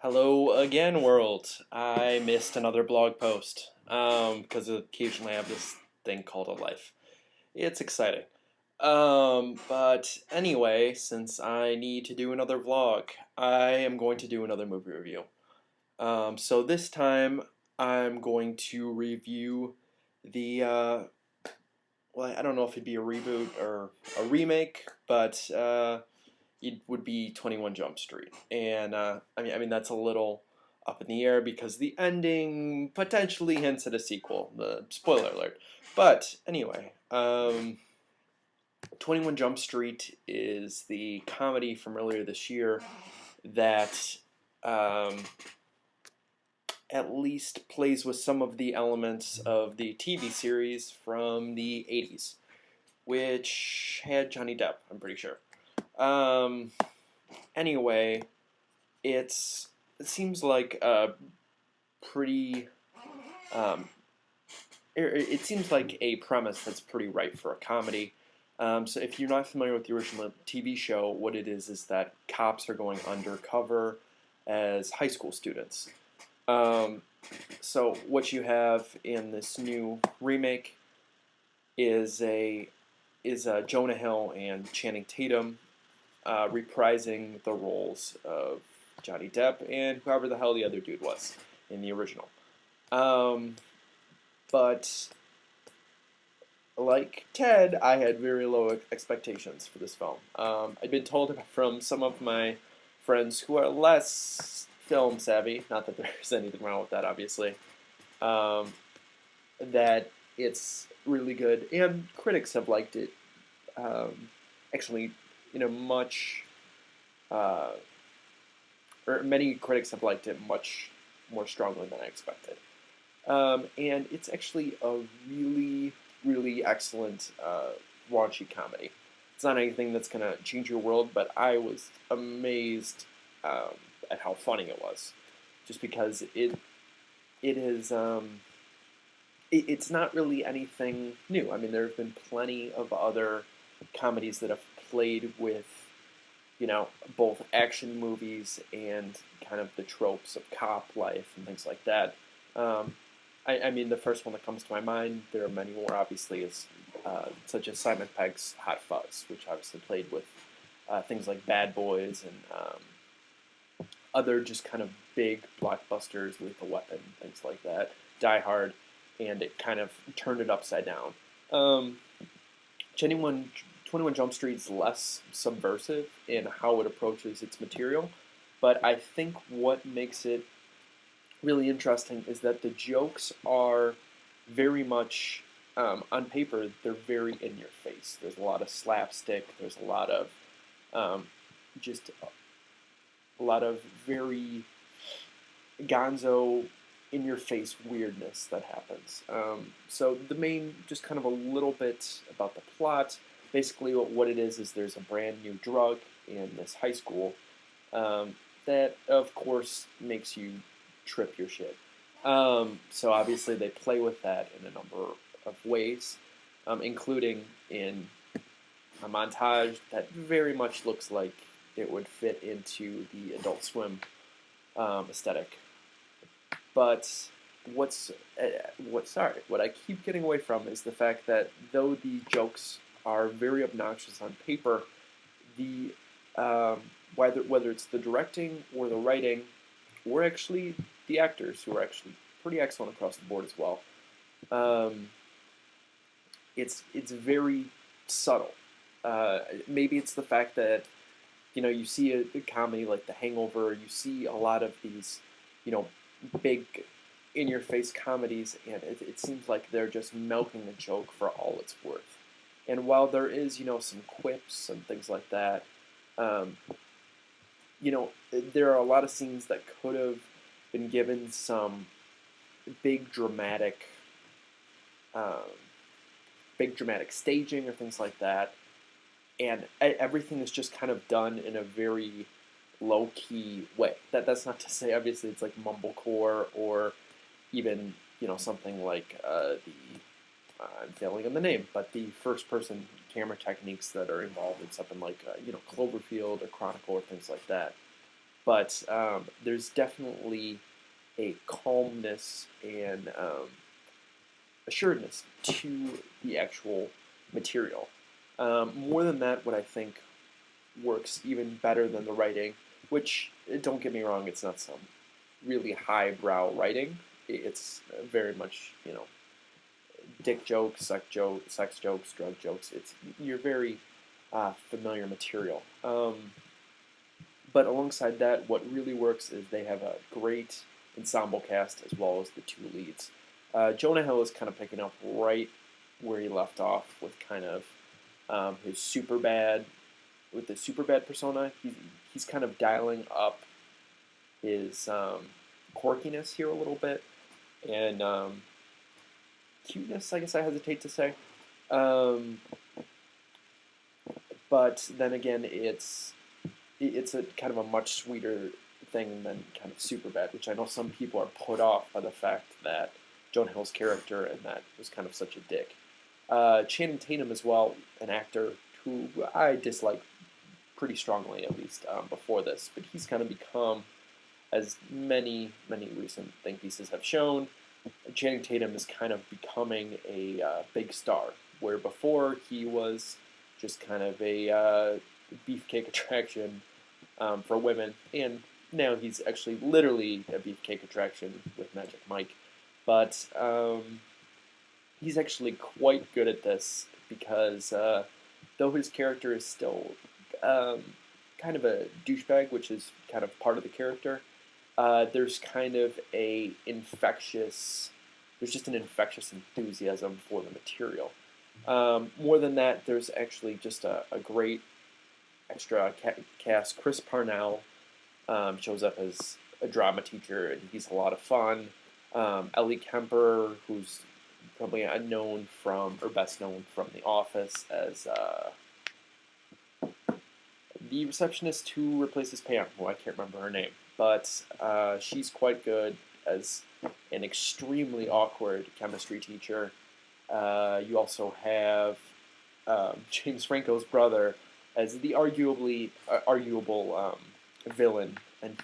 Hello again, world. I missed another blog post because occasionally I have this thing called a life. It's exciting. But anyway, since I need to do another vlog, I am going to do another movie review. So this time I'm going to review the, well, I don't know if it'd be a reboot or a remake, but it would be 21 Jump Street. And I mean that's a little up in the air because the ending potentially hints at a sequel. The spoiler alert. But anyway, 21 Jump Street is the comedy from earlier this year that um, at least plays with some of the elements of the TV series from the 80s, which had Johnny Depp, I'm pretty sure. Um, anyway, it seems like a pretty um, it seems like a premise that's pretty ripe for a comedy. So if you're not familiar with the original TV show, what it is that cops are going undercover as high school students. Um, so what you have in this new remake is Jonah Hill and Channing Tatum reprising the roles of Johnny Depp and whoever the hell the other dude was in the original. Um, but like Ted, I had very low expectations for this film. I'd been told from some of my friends who are less film savvy, not that there's anything wrong with that, obviously, um, that it's really good, and critics have liked it. Actually, much, uh, or many critics have liked it much more strongly than I expected. And it's actually a really, really excellent raunchy comedy. It's not anything that's going to change your world, but I was amazed at how funny it was, just because it is it's not really anything new. I mean, there have been plenty of other comedies that have played with both action movies and kind of the tropes of cop life and things like that. Um, I mean, the first one that comes to my mind, there are many more, obviously, is such as Simon Pegg's Hot Fuzz, which obviously played with things like Bad Boys and other just kind of big blockbusters, Lethal Weapon, things like that, Die Hard, and it kind of turned it upside down. Um, 21, 21 Jump Street's less subversive in how it approaches its material, but I think what makes it really interesting is that the jokes are very much on paper. They're very in your face. There's a lot of slapstick. There's a lot of just a lot of very gonzo in your face weirdness that happens. So the main, just kind of a little bit about the plot. Basically, what it is there's a brand new drug in this high school that, of course, makes you trip your shit. So obviously they play with that in a number of ways, including in a montage that very much looks like it would fit into the Adult Swim aesthetic. But what I keep getting away from is the fact that though the jokes are very obnoxious on paper, the whether it's the directing or the writing, or actually the actors, who are actually pretty excellent across the board as well. It's very subtle. Maybe it's the fact that you see a comedy like The Hangover, you see a lot of these big in-your-face comedies, and it seems like they're just milking the joke for all it's worth. And while there is some quips and things like that, there are a lot of scenes that could have been given some big dramatic, um, big dramatic staging or things like that, and everything is just kind of done in a very low-key way. That's not to say, obviously, it's like mumblecore or even something like I'm failing on the name, but the first-person camera techniques that are involved in something like Cloverfield or Chronicle or things like that. but there's definitely a calmness and assuredness to the actual material. More than that, what I think works even better than the writing, which, don't get me wrong, it's not some really highbrow writing. It's very much, dick jokes, sex jokes, drug jokes. It's your very familiar material. But alongside that, what really works is they have a great ensemble cast as well as the two leads. Jonah Hill is kind of picking up right where he left off with kind of his super bad, with the super bad persona. He's kind of dialing up his quirkiness here a little bit, and cuteness, I guess I hesitate to say. But then again, it's a kind of a much sweeter thing than kind of Superbad, which I know some people are put off by the fact that Jonah Hill's character and that was kind of such a dick. Channing Tatum as well, an actor who I dislike pretty strongly, at least before this, but he's kind of become, as many recent think pieces have shown, Channing Tatum is kind of becoming a big star, where before he was just kind of a beefcake attraction for women, and now he's actually literally a beefcake attraction with Magic Mike. But he's actually quite good at this because though his character is still kind of a douchebag, which is kind of part of the character, there's kind of there's just an infectious enthusiasm for the material. More than that, there's actually just a great extra cast. Chris Parnell shows up as a drama teacher, and he's a lot of fun. Ellie Kemper, who's probably best known from The Office as the receptionist who replaces Pam, who I can't remember her name, but she's quite good as an extremely awkward chemistry teacher. You also have James Franco's brother as the arguable villain, and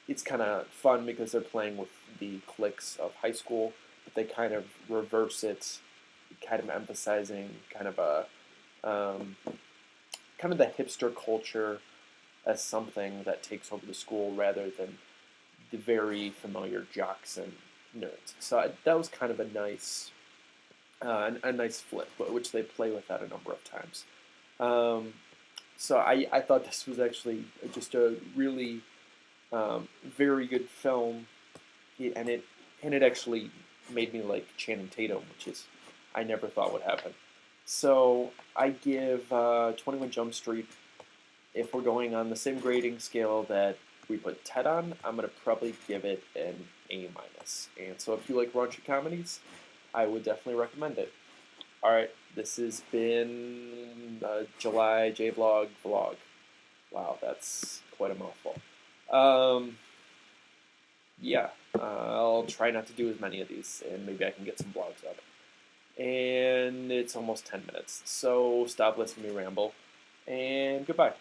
it's kind of fun because they're playing with the cliques of high school, but they kind of reverse it, kind of emphasizing kind of the hipster culture as something that takes over the school rather than the very familiar jocks and nerds. So that was kind of a nice flip, which they play with that a number of times. So I thought this was actually just a really very good film, and it actually made me like Channing Tatum, which is I never thought would happen. So I give 21 Jump Street, if we're going on the same grading scale that we put Ted on, I'm going to probably give it an A-. And so if you like raunchy comedies, I would definitely recommend it. Alright, this has been the July Jblog vlog. Wow, that's quite a mouthful. Yeah, I'll try not to do as many of these, and maybe I can get some vlogs up. And it's almost 10 minutes, so stop listening to me ramble, and goodbye.